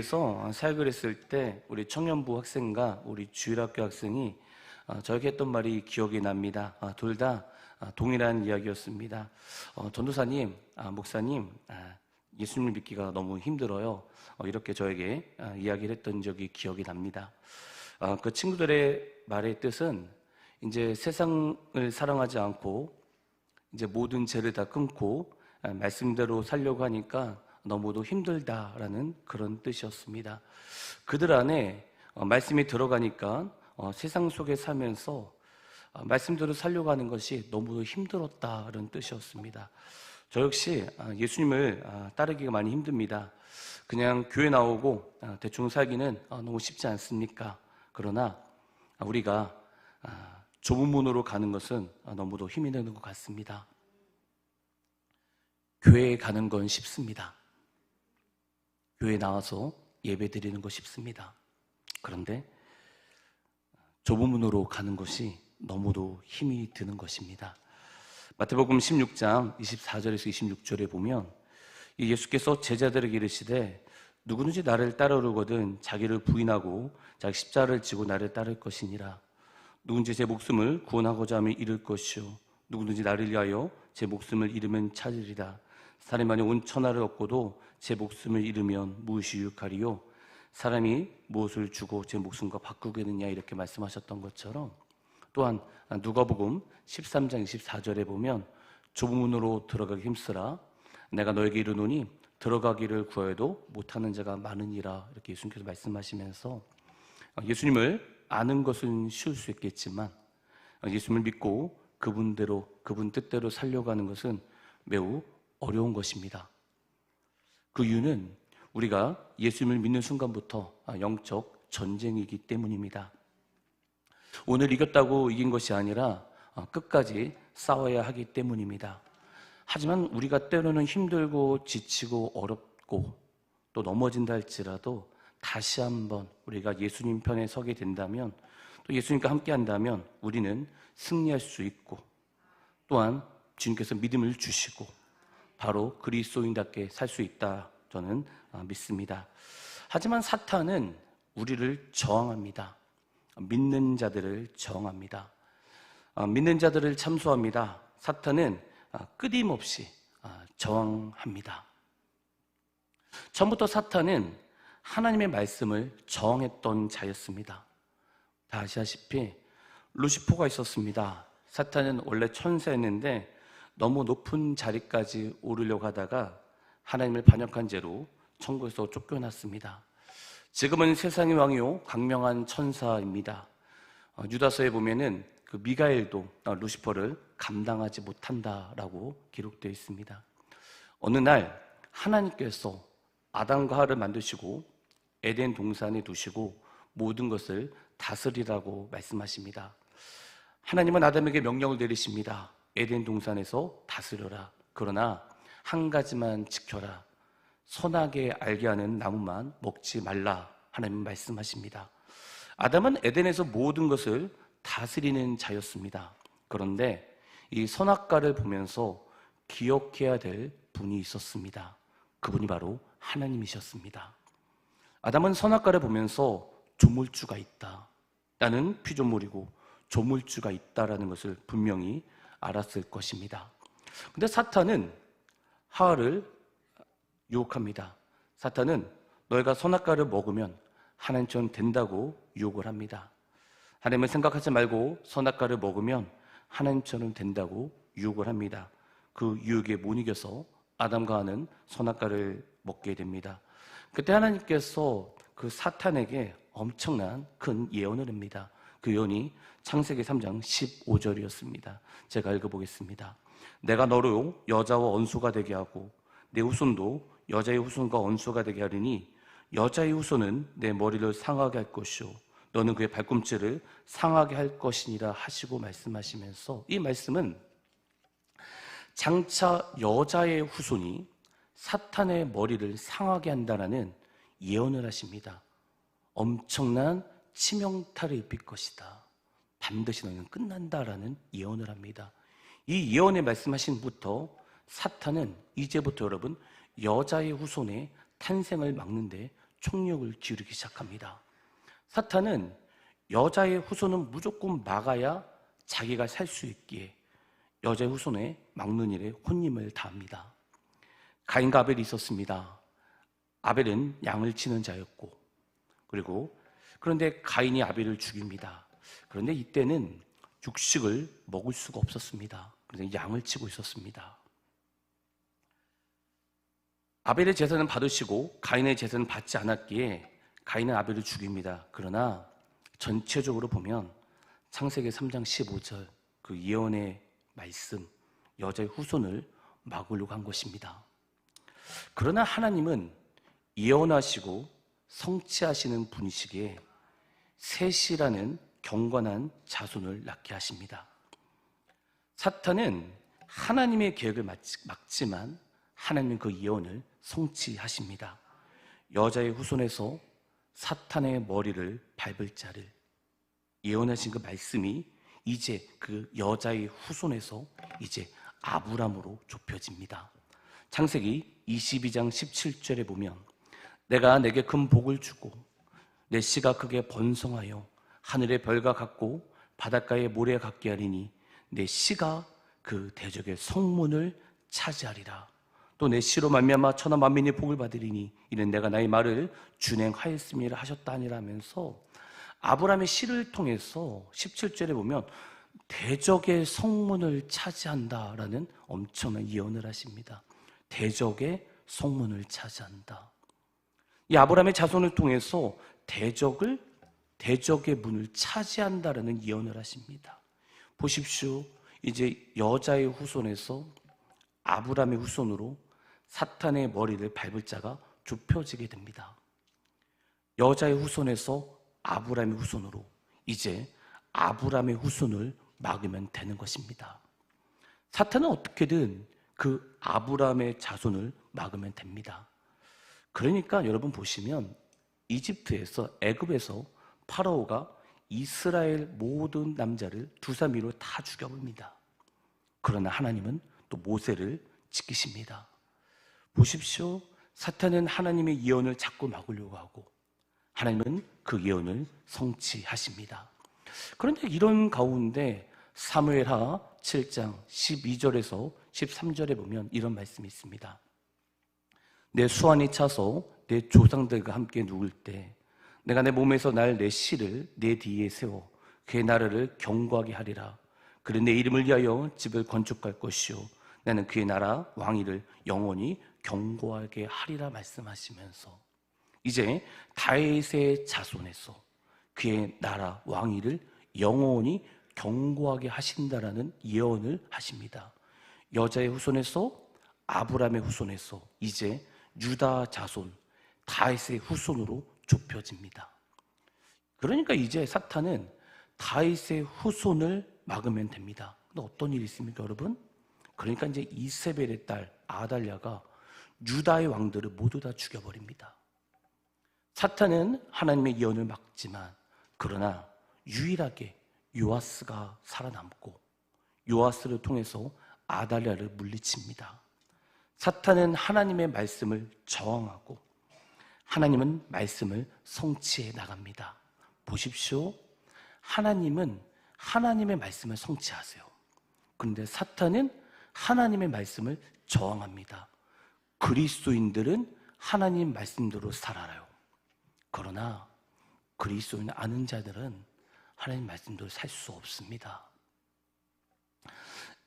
그래서 사역을 했을 때 우리 청년부 학생과 우리 주일학교 학생이 저에게 했던 말이 기억이 납니다. 둘 다 동일한 이야기였습니다. 전도사님, 목사님, 예수님을 믿기가 너무 힘들어요. 이렇게 저에게 이야기를 했던 적이 기억이 납니다. 그 친구들의 말의 뜻은 이제 세상을 사랑하지 않고 이제 모든 죄를 다 끊고 말씀대로 살려고 하니까 너무도 힘들다라는 그런 뜻이었습니다. 그들 안에 말씀이 들어가니까 세상 속에 살면서 말씀대로 살려고 하는 것이 너무도 힘들었다라는 뜻이었습니다. 저 역시 예수님을 따르기가 많이 힘듭니다. 그냥 교회 나오고 대충 살기는 너무 쉽지 않습니까? 그러나 우리가 좁은 문으로 가는 것은 너무도 힘이 드는 것 같습니다. 교회에 가는 건 쉽습니다. 교회에 나와서 예배 드리는 거 쉽습니다. 그런데 좁은 문으로 가는 것이 너무도 힘이 드는 것입니다. 마태복음 16장 24절에서 26절에 보면 예수께서 제자들에게 이르시되 누구든지 나를 따르려거든 자기를 부인하고 자기 십자가를 지고 나를 따를 것이니라. 누구든지 제 목숨을 구원하고자 하면 잃을 것이요 누구든지 나를 위하여 제 목숨을 잃으면 찾으리라. 사람이 만약 온 천하를 얻고도 제 목숨을 잃으면 무엇이 유익하리요? 사람이 무엇을 주고 제 목숨과 바꾸겠느냐 이렇게 말씀하셨던 것처럼 또한 누가복음 13장 24절에 보면 좁은 문으로 들어가기 힘쓰라. 내가 너에게 이르노니 들어가기를 구하여도 못하는 자가 많으니라. 이렇게 예수님께서 말씀하시면서 예수님을 아는 것은 쉬울 수 있겠지만 예수님을 믿고 그분대로 그분 뜻대로 살려고 하는 것은 매우 어려운 것입니다. 그 이유는 우리가 예수님을 믿는 순간부터 영적 전쟁이기 때문입니다. 오늘 이겼다고 이긴 것이 아니라 끝까지 싸워야 하기 때문입니다. 하지만 우리가 때로는 힘들고 지치고 어렵고 또 넘어진다 할지라도 다시 한번 우리가 예수님 편에 서게 된다면 또 예수님과 함께 한다면 우리는 승리할 수 있고 또한 주님께서 믿음을 주시고 바로 그리스도인답게 살 수 있다 저는 믿습니다. 하지만 사탄은 우리를 저항합니다. 믿는 자들을 저항합니다. 믿는 자들을 참소합니다. 사탄은 끊임없이 저항합니다. 처음부터 사탄은 하나님의 말씀을 저항했던 자였습니다. 다 아시다시피 루시퍼가 있었습니다. 사탄은 원래 천사였는데 너무 높은 자리까지 오르려고 하다가 하나님을 반역한 죄로 천국에서 쫓겨났습니다. 지금은 세상의 왕이요 강명한 천사입니다. 유다서에 보면은 그 미가엘도 루시퍼를 감당하지 못한다라고 기록되어 있습니다. 어느 날 하나님께서 아담과 하와를 만드시고 에덴 동산에 두시고 모든 것을 다스리라고 말씀하십니다. 하나님은 아담에게 명령을 내리십니다. 에덴 동산에서 다스려라. 그러나 한 가지만 지켜라. 선하게 알게 하는 나무만 먹지 말라. 하나님은 말씀하십니다. 아담은 에덴에서 모든 것을 다스리는 자였습니다. 그런데 이 선악과를 보면서 기억해야 될 분이 있었습니다. 그분이 바로 하나님이셨습니다. 아담은 선악과를 보면서 조물주가 있다. 나는 피조물이고 조물주가 있다라는 것을 분명히 알았을 것입니다. 근데 사탄은 하와를 유혹합니다. 사탄은 너희가 선악과를 먹으면 하나님처럼 된다고 유혹을 합니다. 하나님을 생각하지 말고 선악과를 먹으면 하나님처럼 된다고 유혹을 합니다. 그 유혹에 못 이겨서 아담과 하와는 선악과를 먹게 됩니다. 그때 하나님께서 그 사탄에게 엄청난 큰 예언을 합니다. 그 예언이 창세기 3장 15절이었습니다. 제가 읽어보겠습니다. 내가 너로 여자와 원수가 되게 하고 내 후손도 여자의 후손과 원수가 되게 하리니 여자의 후손은 내 머리를 상하게 할 것이요 너는 그의 발꿈치를 상하게 할 것이니라 하시고 말씀하시면서 이 말씀은 장차 여자의 후손이 사탄의 머리를 상하게 한다라는 예언을 하십니다. 엄청난 치명타를 입힐 것이다. 반드시 너희는 끝난다라는 예언을 합니다. 이 예언의 말씀하신 부터 사탄은 이제부터 여러분 여자의 후손의 탄생을 막는데 총력을 기울이기 시작합니다. 사탄은 여자의 후손은 무조건 막아야 자기가 살 수 있기에 여자의 후손에 막는 일에 혼님을 다합니다. 가인과 아벨이 있었습니다. 아벨은 양을 치는 자였고, 그런데 가인이 아벨을 죽입니다. 그런데 이때는 육식을 먹을 수가 없었습니다. 그런데 양을 치고 있었습니다. 아벨의 제사는 받으시고 가인의 제사는 받지 않았기에 가인은 아벨을 죽입니다. 그러나 전체적으로 보면 창세기 3장 15절 그 예언의 말씀, 여자의 후손을 막으려고 한 것입니다. 그러나 하나님은 예언하시고 성취하시는 분이시기에 셋이라는 경건한 자손을 낳게 하십니다. 사탄은 하나님의 계획을 막지만 하나님은 그 예언을 성취하십니다. 여자의 후손에서 사탄의 머리를 밟을 자를 예언하신 그 말씀이 이제 그 여자의 후손에서 이제 아브람으로 좁혀집니다. 창세기 22장 17절에 보면 내가 내게 큰 복을 주고 내 씨가 크게 번성하여 하늘의 별과 같고 바닷가의 모래 같게 하리니 내 씨가 그 대적의 성문을 차지하리라. 또 내 씨로 말미암아 천하 만민이 복을 받으리니 이는 내가 나의 말을 준행하였음이라 하셨다 아니라 하면서 아브라함의 씨를 통해서 17절에 보면 대적의 성문을 차지한다라는 엄청난 예언을 하십니다. 대적의 성문을 차지한다. 이 아브라함의 자손을 통해서 대적의 문을 차지한다라는 예언을 하십니다. 보십시오. 이제 여자의 후손에서 아브라함의 후손으로 사탄의 머리를 밟을 자가 좁혀지게 됩니다. 여자의 후손에서 아브라함의 후손으로 이제 아브라함의 후손을 막으면 되는 것입니다. 사탄은 어떻게든 그 아브라함의 자손을 막으면 됩니다. 그러니까 여러분 보시면 이집트에서 애굽에서 파라오가 이스라엘 모든 남자를 두사미로 다 죽여버립니다. 그러나 하나님은 또 모세를 지키십니다. 보십시오. 사탄은 하나님의 예언을 자꾸 막으려고 하고 하나님은 그 예언을 성취하십니다. 그런데 이런 가운데 사무엘하 7장 12절에서 13절에 보면 이런 말씀이 있습니다. 내 수완이 차서 내 조상들과 함께 누울 때 내가 내 몸에서 날 내 씨를 내 뒤에 세워 그의 나라를 견고하게 하리라. 그는 내 이름을 위하여 집을 건축할 것이요 나는 그의 나라 왕위를 영원히 견고하게 하리라 말씀하시면서 이제 다윗의 자손에서 그의 나라 왕위를 영원히 견고하게 하신다라는 예언을 하십니다. 여자의 후손에서 아브라함의 후손에서 이제 유다 자손 다윗의 후손으로 좁혀집니다. 그러니까 이제 사탄은 다윗의 후손을 막으면 됩니다. 근데 어떤 일이 있습니까, 여러분? 그러니까 이제 이세벨의 딸 아달랴가 유다의 왕들을 모두 다 죽여버립니다. 사탄은 하나님의 예언을 막지만 그러나 유일하게 요아스가 살아남고 요아스를 통해서 아달랴를 물리칩니다. 사탄은 하나님의 말씀을 저항하고 하나님은 말씀을 성취해 나갑니다. 보십시오. 하나님은 하나님의 말씀을 성취하세요. 그런데 사탄은 하나님의 말씀을 저항합니다. 그리스도인들은 하나님 말씀대로 살아요. 그러나 그리스도인을 아는 자들은 하나님 말씀대로 살 수 없습니다.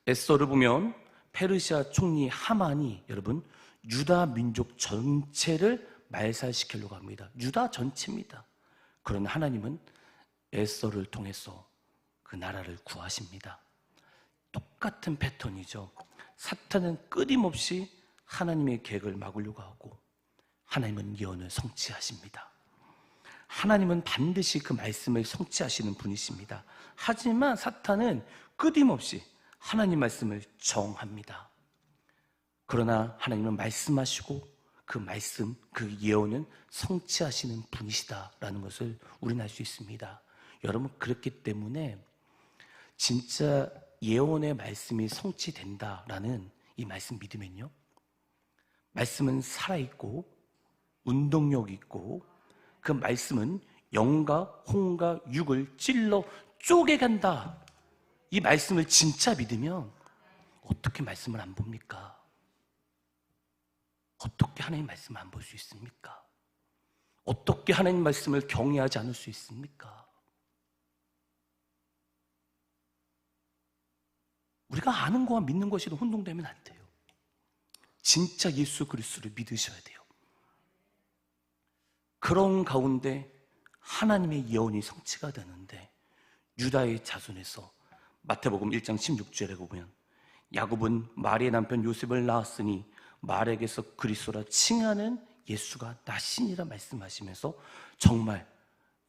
에스더를 보면 페르시아 총리 하만이 여러분 유다 민족 전체를 말살시키려고 합니다. 유다 전체입니다. 그러나 하나님은 에스더를 통해서 그 나라를 구하십니다. 똑같은 패턴이죠. 사탄은 끊임없이 하나님의 계획을 막으려고 하고 하나님은 예언을 성취하십니다. 하나님은 반드시 그 말씀을 성취하시는 분이십니다. 하지만 사탄은 끊임없이 하나님 말씀을 저항합니다. 그러나 하나님은 말씀하시고 그 말씀, 그 예언은 성취하시는 분이시다라는 것을 우리는 알 수 있습니다. 여러분 그렇기 때문에 진짜 예언의 말씀이 성취된다라는 이 말씀 믿으면요 말씀은 살아있고 운동력이 있고 그 말씀은 영과 혼과 육을 찔러 쪼개간다. 이 말씀을 진짜 믿으면 어떻게 말씀을 안 봅니까? 어떻게 하나님 말씀을 안 볼 수 있습니까? 어떻게 하나님 말씀을 경외하지 않을 수 있습니까? 우리가 아는 거와 믿는 것이 혼동되면 안 돼요. 진짜 예수 그리스도를 믿으셔야 돼요. 그런 가운데 하나님의 예언이 성취가 되는데 유다의 자손에서 마태복음 1장 16절에 보면 야곱은 마리의 남편 요셉을 낳았으니 말에게서 그리스도라 칭하는 예수가 나시니라 말씀하시면서 정말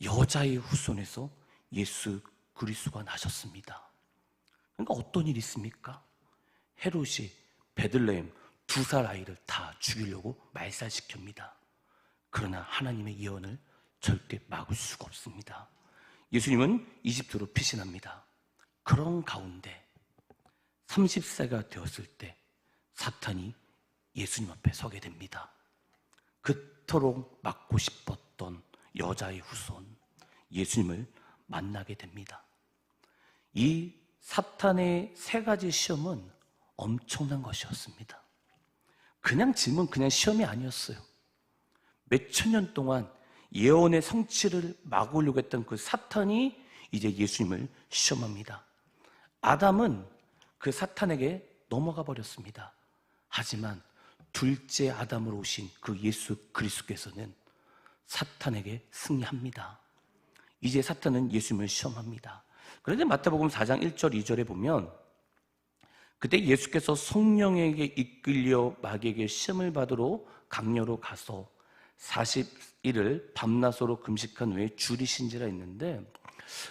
여자의 후손에서 예수 그리스도가 나셨습니다. 그러니까 어떤 일이 있습니까? 헤롯이 베들레헴 2살 아이를 다 죽이려고 말살시킵니다. 그러나 하나님의 예언을 절대 막을 수가 없습니다. 예수님은 이집트로 피신합니다. 그런 가운데 30세가 되었을 때 사탄이 예수님 앞에 서게 됩니다. 그토록 막고 싶었던 여자의 후손 예수님을 만나게 됩니다. 이 사탄의 3가지 시험은 엄청난 것이었습니다. 그냥 질문, 그냥 시험이 아니었어요. 몇천 년 동안 예언의 성취를 막으려고 했던 그 사탄이 이제 예수님을 시험합니다. 아담은 그 사탄에게 넘어가 버렸습니다. 하지만 둘째 아담으로 오신 그 예수 그리스도께서는 사탄에게 승리합니다. 이제 사탄은 예수님을 시험합니다. 그런데 마태복음 4장 1절 2절에 보면 그때 예수께서 성령에게 이끌려 마귀에게 시험을 받으러 강녀로 가서 40일을 밤낮으로 금식한 후에 줄이신지라 했는데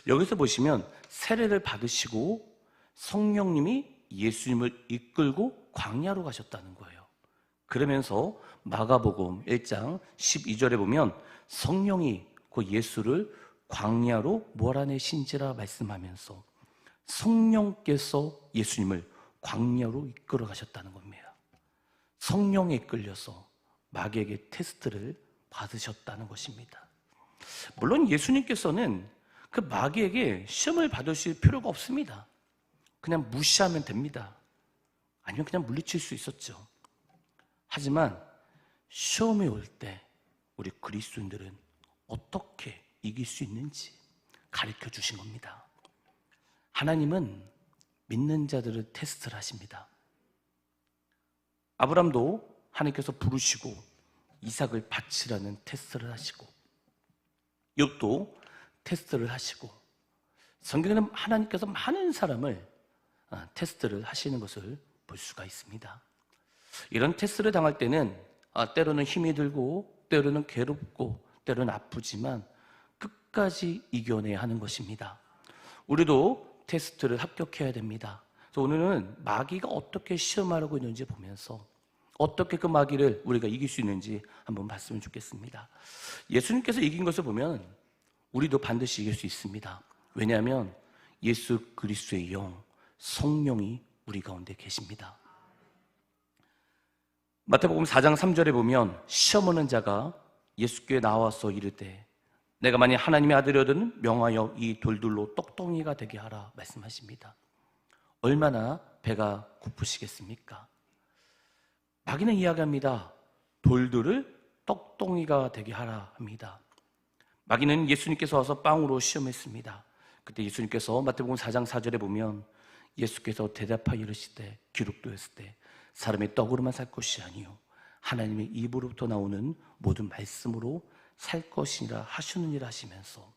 여기서 보시면 세례를 받으시고 성령님이 예수님을 이끌고 광야로 가셨다는 거예요. 그러면서 마가복음 1장 12절에 보면 성령이 그 예수를 광야로 몰아내신지라 말씀하면서 성령께서 예수님을 광야로 이끌어 가셨다는 겁니다. 성령에 이끌려서 마귀에게 테스트를 받으셨다는 것입니다. 물론 예수님께서는 그 마귀에게 시험을 받으실 필요가 없습니다. 그냥 무시하면 됩니다. 아니면 그냥 물리칠 수 있었죠. 하지만 시험이 올 때 우리 그리스도인들은 어떻게 이길 수 있는지 가르쳐 주신 겁니다. 하나님은 믿는 자들을 테스트를 하십니다. 아브람도 하나님께서 부르시고 이삭을 바치라는 테스트를 하시고 욥도 테스트를 하시고 성경에는 하나님께서 많은 사람을 테스트를 하시는 것을 볼 수가 있습니다. 이런 테스트를 당할 때는 때로는 힘이 들고 때로는 괴롭고 때로는 아프지만 끝까지 이겨내야 하는 것입니다. 우리도 테스트를 합격해야 됩니다. 그래서 오늘은 마귀가 어떻게 시험하려고 있는지 보면서 어떻게 그 마귀를 우리가 이길 수 있는지 한번 봤으면 좋겠습니다. 예수님께서 이긴 것을 보면 우리도 반드시 이길 수 있습니다. 왜냐하면 예수 그리스도의 영, 성령이 우리 가운데 계십니다. 마태복음 4장 3절에 보면 시험 오는 자가 예수께 나와서 이르되 내가 만약 하나님의 아들이거든 명하여 이 돌들로 떡덩이가 되게 하라 말씀하십니다. 얼마나 배가 고프시겠습니까? 마귀는 이야기합니다. 돌들을 떡덩이가 되게 하라 합니다. 마귀는 예수님께서 와서 빵으로 시험했습니다. 그때 예수님께서 마태복음 4장 4절에 보면 예수께서 대답하여 이르시되 기록되었을 때 사람의 떡으로만 살 것이 아니요 하나님의 입으로부터 나오는 모든 말씀으로 살 것이라 하시느니라 하시면서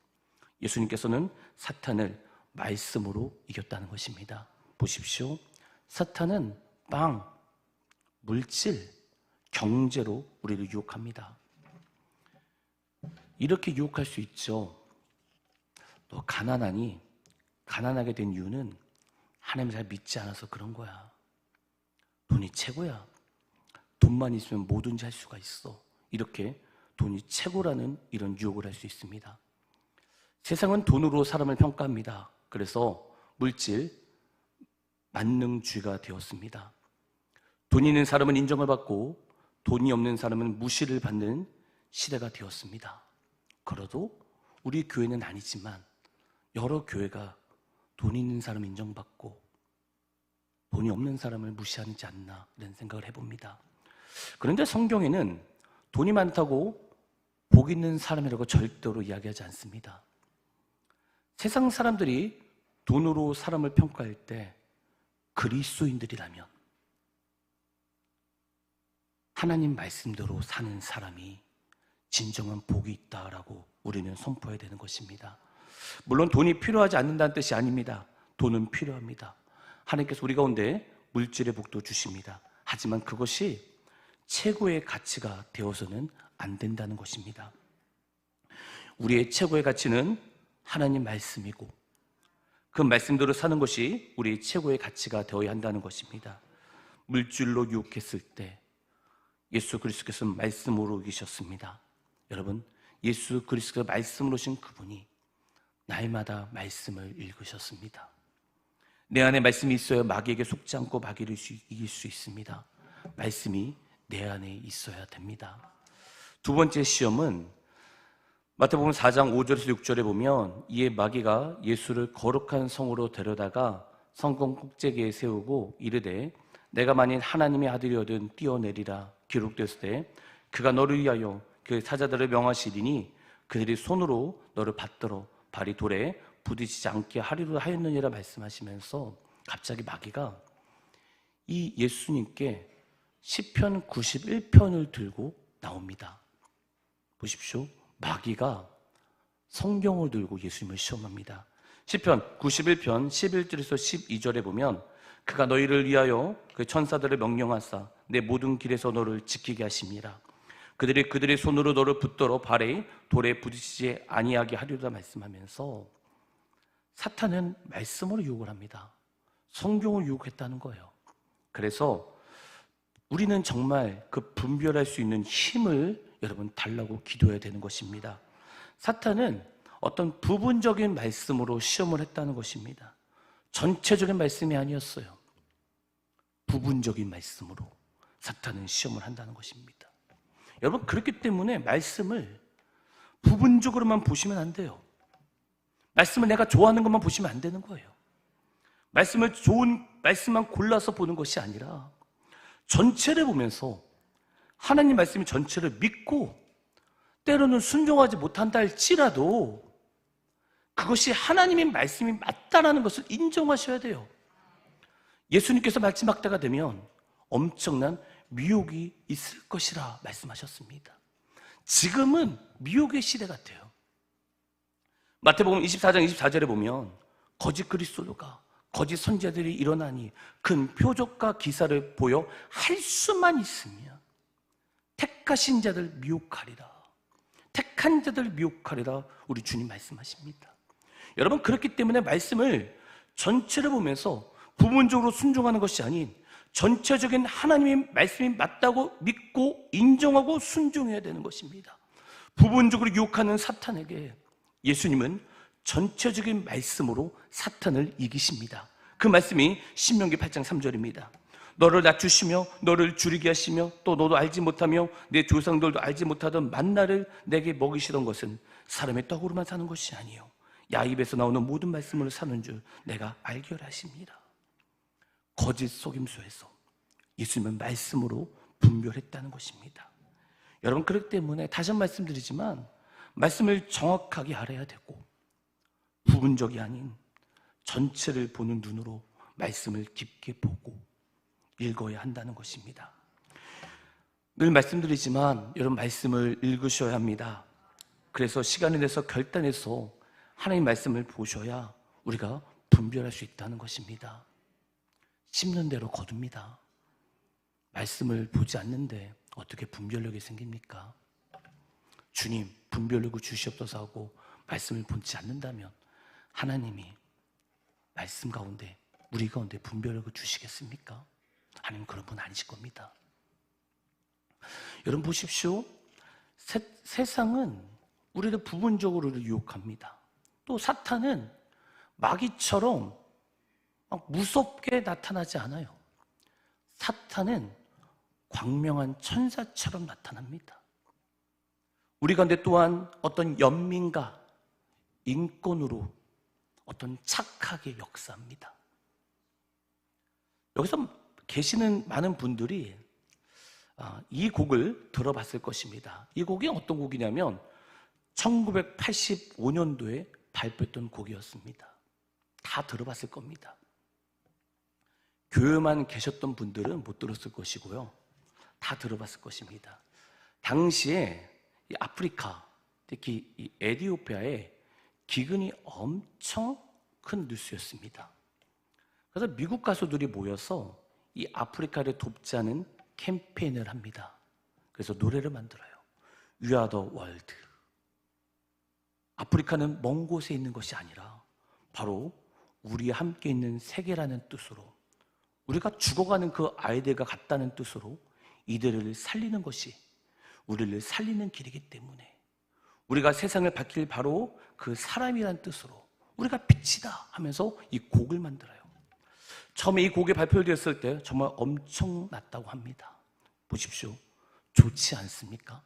예수님께서는 사탄을 말씀으로 이겼다는 것입니다. 보십시오. 사탄은 빵, 물질, 경제로 우리를 유혹합니다. 이렇게 유혹할 수 있죠. 너 가난하니? 가난하게 된 이유는 하나님 잘 믿지 않아서 그런 거야. 돈이 최고야. 돈만 있으면 뭐든지 할 수가 있어. 이렇게 돈이 최고라는 이런 유혹을 할 수 있습니다. 세상은 돈으로 사람을 평가합니다. 그래서 물질, 만능주의가 되었습니다. 돈 있는 사람은 인정을 받고 돈이 없는 사람은 무시를 받는 시대가 되었습니다. 그래도 우리 교회는 아니지만 여러 교회가 돈 있는 사람 인정받고 돈이 없는 사람을 무시하지 않나 이런 생각을 해봅니다. 그런데 성경에는 돈이 많다고 복 있는 사람이라고 절대로 이야기하지 않습니다. 세상 사람들이 돈으로 사람을 평가할 때 그리스도인들이라면 하나님 말씀대로 사는 사람이 진정한 복이 있다라고 우리는 선포해야 되는 것입니다. 물론 돈이 필요하지 않는다는 뜻이 아닙니다. 돈은 필요합니다. 하나님께서 우리 가운데 물질의 복도 주십니다. 하지만 그것이 최고의 가치가 되어서는 안 된다는 것입니다. 우리의 최고의 가치는 하나님 말씀이고 그 말씀대로 사는 것이 우리의 최고의 가치가 되어야 한다는 것입니다. 물질로 유혹했을 때 예수 그리스도께서 말씀으로 이기셨습니다. 여러분, 예수 그리스도께서 말씀으로 오신 그분이 날마다 말씀을 읽으셨습니다. 내 안에 말씀이 있어야 마귀에게 속지 않고 마귀를 이길 수 있습니다. 말씀이 내 안에 있어야 됩니다. 두 번째 시험은 마태복음 4장 5절에서 6절에 보면 이에 마귀가 예수를 거룩한 성으로 데려다가 성공 꼭대기에 세우고 이르되 내가 만일 하나님의 아들이거든 뛰어내리라 기록되었을 때 그가 너를 위하여 그 사자들을 명하시리니 그들이 손으로 너를 받들어 발이 돌에 부딪히지 않게 하리로 하였느니라 말씀하시면서 갑자기 마귀가 이 예수님께 시편 91편을 들고 나옵니다. 보십시오. 마귀가 성경을 들고 예수님을 시험합니다. 시편 91편 11절에서 12절에 보면 그가 너희를 위하여 그 천사들을 명령하사 내 모든 길에서 너를 지키게 하심이라. 그들의 손으로 너를 붙들어 발에 돌에 부딪히지 아니하게 하리로다 말씀하면서 사탄은 말씀으로 유혹을 합니다. 성경을 유혹했다는 거예요. 그래서 우리는 정말 그 분별할 수 있는 힘을 여러분 달라고 기도해야 되는 것입니다. 사탄은 어떤 부분적인 말씀으로 시험을 했다는 것입니다. 전체적인 말씀이 아니었어요. 부분적인 말씀으로 사탄은 시험을 한다는 것입니다. 여러분, 그렇기 때문에 말씀을 부분적으로만 보시면 안 돼요. 말씀을 내가 좋아하는 것만 보시면 안 되는 거예요. 말씀을 좋은 말씀만 골라서 보는 것이 아니라 전체를 보면서 하나님 말씀이 전체를 믿고 때로는 순종하지 못한다 할지라도 그것이 하나님의 말씀이 맞다라는 것을 인정하셔야 돼요. 예수님께서 마지막 때가 되면 엄청난 미혹이 있을 것이라 말씀하셨습니다. 지금은 미혹의 시대 같아요. 마태복음 24장 24절에 보면 거짓 그리스도가 거짓 선지자들이 일어나니 큰 표적과 기사를 보여 할 수만 있으면 택하신 자들 미혹하리라. 택한 자들 미혹하리라 우리 주님 말씀하십니다. 여러분, 그렇기 때문에 말씀을 전체를 보면서 부분적으로 순종하는 것이 아닌 전체적인 하나님의 말씀이 맞다고 믿고 인정하고 순종해야 되는 것입니다. 부분적으로 유혹하는 사탄에게 예수님은 전체적인 말씀으로 사탄을 이기십니다. 그 말씀이 신명기 8장 3절입니다. 너를 낮추시며 너를 줄이게 하시며 또 너도 알지 못하며 내 조상들도 알지 못하던 만나를 내게 먹이시던 것은 사람의 떡으로만 사는 것이 아니요 야 입에서 나오는 모든 말씀으로 사는 줄 내가 알게 하십니다. 거짓 속임수에서 예수님은 말씀으로 분별했다는 것입니다. 여러분, 그렇기 때문에 다시 한번 말씀드리지만 말씀을 정확하게 알아야 되고 부분적이 아닌 전체를 보는 눈으로 말씀을 깊게 보고 읽어야 한다는 것입니다. 늘 말씀드리지만 여러분, 말씀을 읽으셔야 합니다. 그래서 시간을 내서 결단해서 하나님 말씀을 보셔야 우리가 분별할 수 있다는 것입니다. 심는 대로 거둡니다. 말씀을 보지 않는데 어떻게 분별력이 생깁니까? 주님, 분별력을 주시옵소서 하고 말씀을 보지 않는다면 하나님이 말씀 가운데 우리 가운데 분별력을 주시겠습니까? 하나님 그런 분 아니실 겁니다. 여러분 보십시오. 세상은 우리를 부분적으로 유혹합니다. 또 사탄은 마귀처럼 막 무섭게 나타나지 않아요. 사탄은 광명한 천사처럼 나타납니다. 우리 가운데 또한 어떤 연민과 인권으로 어떤 착하게 역사합니다. 여기서 계시는 많은 분들이 이 곡을 들어봤을 것입니다. 이 곡이 어떤 곡이냐면 1985년도에 발표했던 곡이었습니다. 다 들어봤을 겁니다. 교회만 계셨던 분들은 못 들었을 것이고요. 다 들어봤을 것입니다. 당시에 이 아프리카, 특히 이 에티오피아에 기근이 엄청 큰 뉴스였습니다. 그래서 미국 가수들이 모여서 이 아프리카를 돕자는 캠페인을 합니다. 그래서 노래를 만들어요. We are the world. 아프리카는 먼 곳에 있는 것이 아니라 바로 우리 함께 있는 세계라는 뜻으로, 우리가 죽어가는 그 아이들과 같다는 뜻으로 이들을 살리는 것이 우리를 살리는 길이기 때문에 우리가 세상을 밝힐 바로 그 사람이라는 뜻으로 우리가 빛이다 하면서 이 곡을 만들어요. 처음에 이 곡이 발표되었을 때 정말 엄청났다고 합니다. 보십시오. 좋지 않습니까?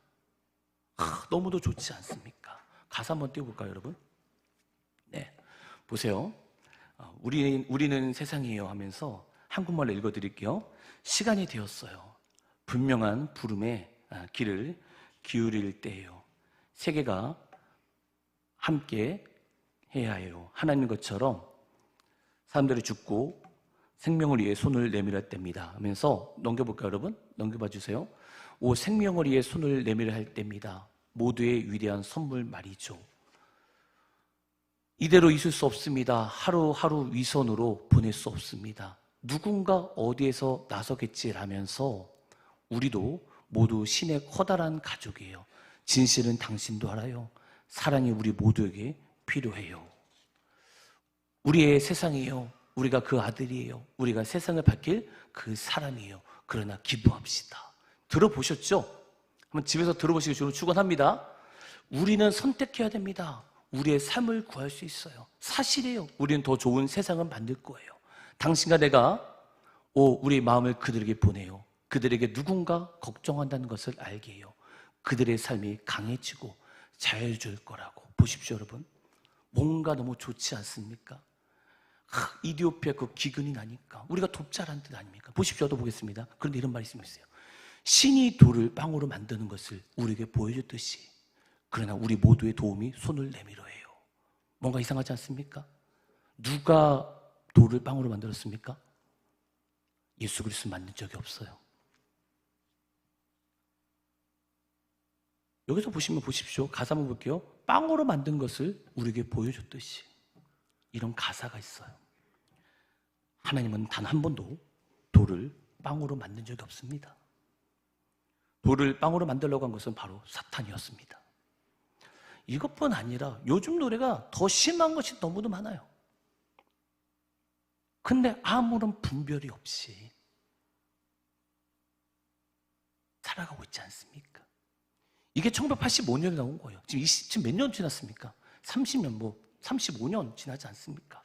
너무도 좋지 않습니까? 가사 한번 띄워볼까요, 여러분? 네, 보세요. 우리는 세상이에요 하면서 한국말로 읽어드릴게요. 시간이 되었어요. 분명한 부름에 귀를 기울일 때예요. 세계가 함께 해야 해요. 하나님 것처럼 사람들이 죽고 생명을 위해 손을 내밀어야 됩니다 하면서 넘겨볼까요, 여러분? 넘겨봐 주세요. 오, 생명을 위해 손을 내밀어야 할 때입니다. 모두의 위대한 선물 말이죠. 이대로 있을 수 없습니다. 하루하루 위선으로 보낼 수 없습니다. 누군가 어디에서 나서겠지라면서 우리도 모두 신의 커다란 가족이에요. 진실은 당신도 알아요. 사랑이 우리 모두에게 필요해요. 우리의 세상이에요. 우리가 그 아들이에요. 우리가 세상을 밝힐 그 사람이에요. 그러나 기도합시다. 들어보셨죠? 한번 집에서 들어보시기 저는 축원합니다. 우리는 선택해야 됩니다. 우리의 삶을 구할 수 있어요. 사실이에요. 우리는 더 좋은 세상을 만들 거예요. 당신과 내가 우리 마음을 그들에게 보내요. 그들에게 누군가 걱정한다는 것을 알게 해요. 그들의 삶이 강해지고 자유줄 거라고. 보십시오, 여러분. 뭔가 너무 좋지 않습니까? 이디오피아 그 기근이 나니까 우리가 돕자라는 뜻 아닙니까? 보십시오. 또 보겠습니다. 그런데 이런 말이 있어요. 신이 돌을 빵으로 만드는 것을 우리에게 보여줬듯이 그러나 우리 모두의 도움이 손을 내밀어 해요. 뭔가 이상하지 않습니까? 누가 돌을 빵으로 만들었습니까? 예수 그리스도 만든 적이 없어요. 여기서 보시면 보십시오. 가사 한번 볼게요. 빵으로 만든 것을 우리에게 보여줬듯이 이런 가사가 있어요. 하나님은 단 한 번도 돌을 빵으로 만든 적이 없습니다. 돌을 빵으로 만들려고 한 것은 바로 사탄이었습니다. 이것뿐 아니라 요즘 노래가 더 심한 것이 너무도 많아요. 근데 아무런 분별이 없이 살아가고 있지 않습니까? 이게 1985년에 나온 거예요. 지금 몇 년 지났습니까? 30년, 35년 지나지 않습니까?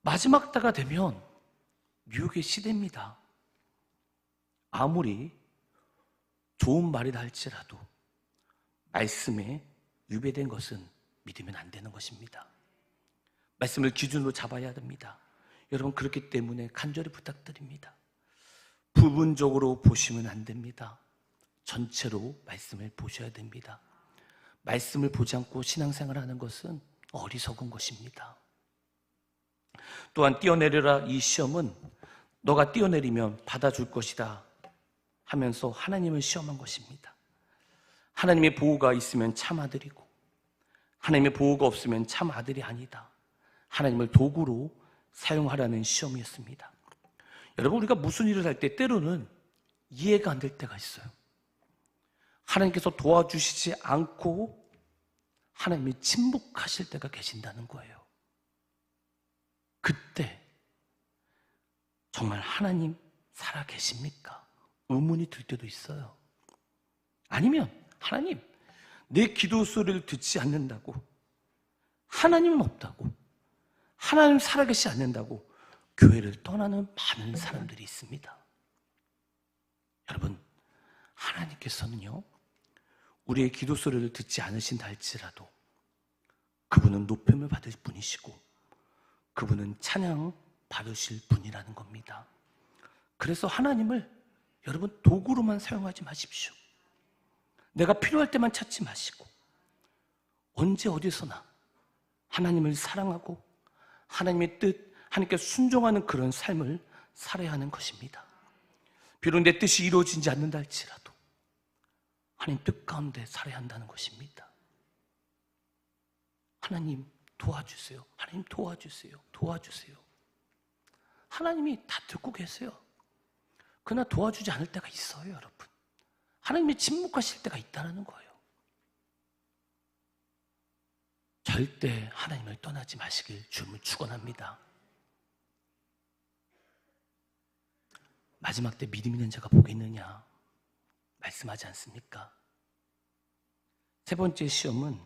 마지막 때가 되면 미혹의 시대입니다. 아무리 좋은 말이라 할지라도 말씀에 위배된 것은 믿으면 안 되는 것입니다. 말씀을 기준으로 잡아야 됩니다. 여러분, 그렇기 때문에 간절히 부탁드립니다. 부분적으로 보시면 안 됩니다. 전체로 말씀을 보셔야 됩니다. 말씀을 보지 않고 신앙생활을 하는 것은 어리석은 것입니다. 또한 뛰어내려라 이 시험은 너가 뛰어내리면 받아줄 것이다 하면서 하나님을 시험한 것입니다. 하나님의 보호가 있으면 참 아들이고 하나님의 보호가 없으면 참 아들이 아니다. 하나님을 도구로 사용하라는 시험이었습니다. 여러분, 우리가 무슨 일을 할 때 때로는 이해가 안 될 때가 있어요. 하나님께서 도와주시지 않고 하나님이 침묵하실 때가 계신다는 거예요. 그때 정말 하나님 살아 계십니까? 의문이 들 때도 있어요. 아니면 하나님, 내 기도 소리를 듣지 않는다고, 하나님은 없다고, 하나님 살아계시지 않는다고 교회를 떠나는 많은 사람들이 있습니다. 여러분, 하나님께서는요, 우리의 기도 소리를 듣지 않으신다 할지라도 그분은 높임을 받을 분이시고 그분은 찬양 받으실 분이라는 겁니다. 그래서 하나님을 여러분 도구로만 사용하지 마십시오. 내가 필요할 때만 찾지 마시고 언제 어디서나 하나님을 사랑하고 하나님의 뜻, 하나님께 순종하는 그런 삶을 살아야 하는 것입니다. 비록 내 뜻이 이루어지지 않는다 할지라도 하나님 뜻 가운데 살아야 한다는 것입니다. 하나님 도와주세요. 하나님 도와주세요. 도와주세요. 하나님이 다 듣고 계세요. 그러나 도와주지 않을 때가 있어요, 여러분. 하나님이 침묵하실 때가 있다는 거예요. 절대 하나님을 떠나지 마시길 주님을 축원합니다. 마지막 때 믿음 있는 자가 복이 있느냐 말씀하지 않습니까? 세 번째 시험은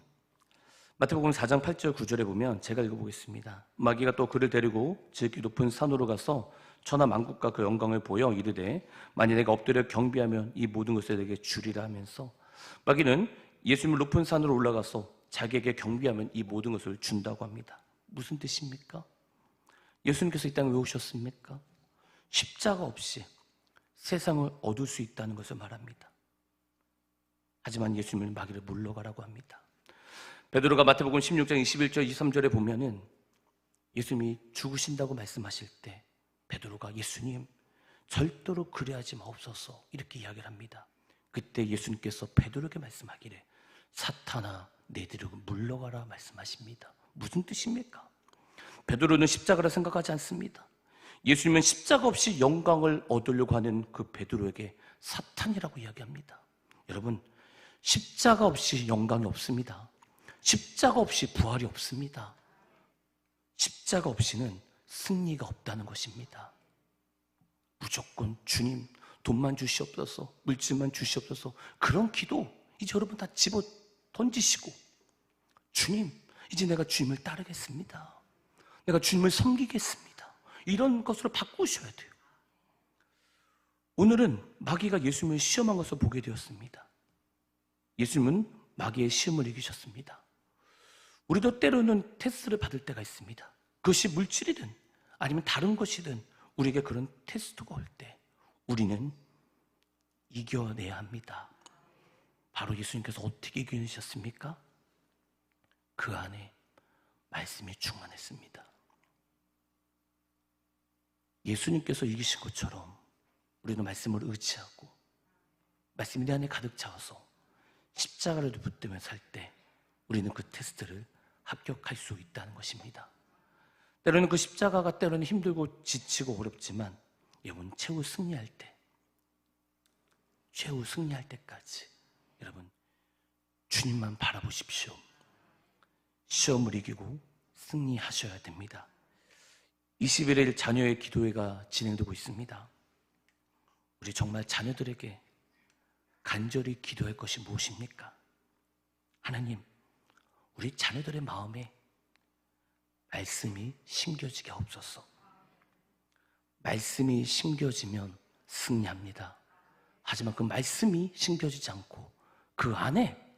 마태복음 4장 8절 9절에 보면 제가 읽어보겠습니다. 마귀가 또 그를 데리고 지극히 높은 산으로 가서 천하 만국과 그 영광을 보여 이르되 만일 내가 엎드려 경배하면 이 모든 것을 내게 주리라 하면서 마귀는 예수님을 높은 산으로 올라가서 자기에게 경배하면 이 모든 것을 준다고 합니다. 무슨 뜻입니까? 예수님께서 이 땅에 왜 오셨습니까? 십자가 없이 세상을 얻을 수 있다는 것을 말합니다. 하지만 예수님을 마귀를 물러가라고 합니다. 베드로가 마태복음 16장 21절 23절에 보면은 예수님이 죽으신다고 말씀하실 때 베드로가 예수님 절대로 그리하지 마옵소서 이렇게 이야기를 합니다. 그때 예수님께서 베드로에게 말씀하기를 사탄아 내 뒤로 물러가라 말씀하십니다. 무슨 뜻입니까? 베드로는 십자가라 생각하지 않습니다. 예수님은 십자가 없이 영광을 얻으려고 하는 그 베드로에게 사탄이라고 이야기합니다. 여러분 십자가 없이 영광이 없습니다. 십자가 없이 부활이 없습니다. 십자가 없이는 승리가 없다는 것입니다. 무조건 주님 돈만 주시옵소서, 물질만 주시옵소서 그런 기도 이제 여러분 다 집어 던지시고 주님 이제 내가 주님을 따르겠습니다. 내가 주님을 섬기겠습니다. 이런 것으로 바꾸셔야 돼요. 오늘은 마귀가 예수님을 시험한 것을 보게 되었습니다. 예수님은 마귀의 시험을 이기셨습니다. 우리도 때로는 테스트를 받을 때가 있습니다. 그것이 물질이든 아니면 다른 것이든 우리에게 그런 테스트가 올 때 우리는 이겨내야 합니다. 바로 예수님께서 어떻게 이겨내셨습니까? 그 안에 말씀이 충만했습니다. 예수님께서 이기신 것처럼 우리는 말씀을 의지하고 말씀이 내 안에 가득 차서 십자가를 붙들며 살 때 우리는 그 테스트를 합격할 수 있다는 것입니다. 때로는 그 십자가가 때로는 힘들고 지치고 어렵지만 여러분 최후 승리할 때까지 여러분 주님만 바라보십시오. 시험을 이기고 승리하셔야 됩니다. 21일 자녀의 기도회가 진행되고 있습니다. 우리 정말 자녀들에게 간절히 기도할 것이 무엇입니까? 하나님, 우리 자녀들의 마음에 말씀이 심겨지게 하옵소서. 말씀이 심겨지면 승리합니다. 하지만 그 말씀이 심겨지지 않고 그 안에